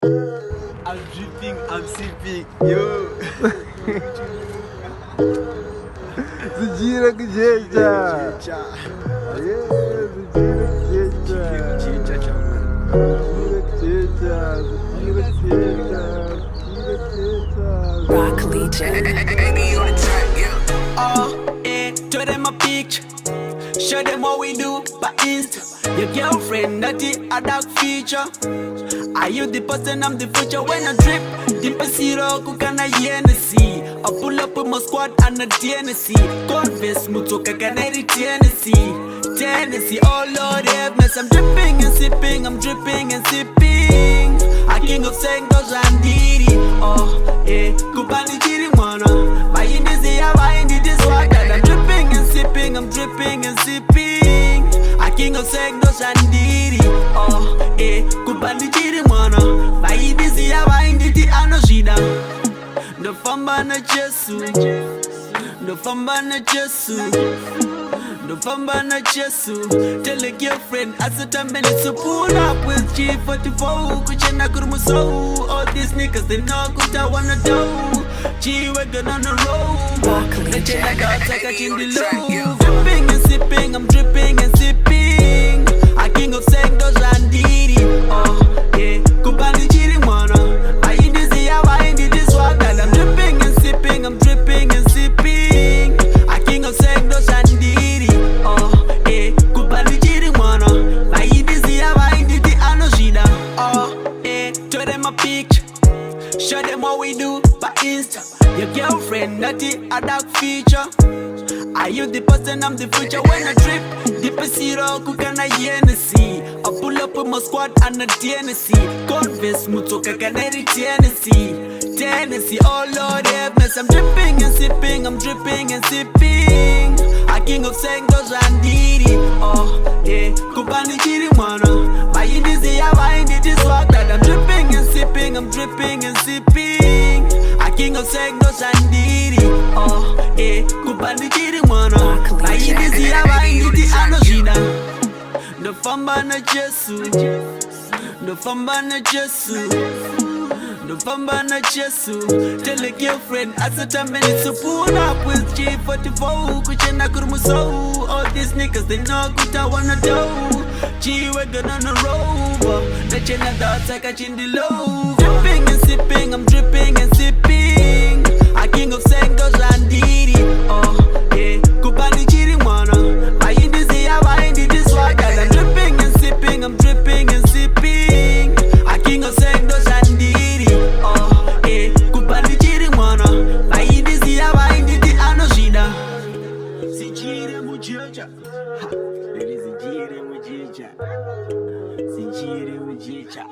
I'm dripping, I'm sipping, yo. Zujira kujeja. Chicha. Yeah, zujira kujeja. Chicha, chaman. Zujira kujeja. Zujira kujeja. Zujira kujeja. Rock Legion. Baby on the track, yeah. Oh, yeah, show them a picture. Show them what we do by Insta. Your girlfriend, that is a dark feature. Are you the person, I'm the future? When I drip, deep a zero, kukana Hennessy. I pull up with my squad and a Tennessee. Confess, mutoka canary Tennessee. Tennessee, oh Lord have mercy. I'm dripping and sipping, I'm dripping and sipping. A king of Sengos and Diddy. Oh, yeah, kupani chiri mwana. Buying this, yeah, buying this swag. I'm dripping and sipping, I'm dripping and sipping. A king of Sengos and Diddy. Oh, yeah, kupani chiri mwana. Buying this, yeah, buying this, anoshida. No famba na Jesu. No famba na Jesu. No famba na Jesu. Tell a girlfriend I said 10 minutes to pull up with G44. Kuchena kurumuso. All these niggas they know kuta wanna do. G-Wagon on the road. They tell I got take a chin the low. Dripping and sipping, I'm dripping and sipping. A king of Sengos and Diddy. Oh, yeah. Kupani chiri mwana. I in this yeah, I in this swag. I'm dripping and sipping, I'm dripping and sipping. A king of Sengos and Diddy. Oh, yeah. Kupani chiri mwana. I in this yeah, I in this anoshida. Oh, yeah. Show them a picture. Show them what we do by Insta. Your girlfriend, that is a dark feature. Are you the person, I'm the future? When I drip, deep a zero, kukana Hennessy. I pull up with my squad and a Tennessee. Confess, mutoka canary Tennessee. Tennessee, oh Lord have mercy. I'm dripping and sipping, I'm dripping and sipping. A king of Sengos and Diddy. Oh, yeah, kupani chiri mwana. Buying this, yeah, buying this swag. I'm dripping and sipping, I'm dripping and sipping. A king of Sengos and Diddy. Oh, yeah, kupani chiri mwana. Buying this, yeah, buying this anoshida. No famba na Jesu. No famba na Jesu. No famba na Jesu. Tell a girlfriend I said 10 minutes to pull up with G44. Kuchena kurumuso. All these niggas they know kuta wanna do. G-Wagon on the road. They chena dots like a chin the low. Dripping and sipping, I'm dripping and sipping. A king of Sengos and Diddy. Oh, yeah, kupani chiri mwana. Buying this, yeah, buying this swag. I'm dripping and sipping, I'm dripping and sipping. A king of Sengos and Diddy. Oh, yeah, kupani chiri mwana. Buying this, yeah, buying this anoshida. Sijire mujeja. Ladies, sijire mujeja. Sijire mujeja.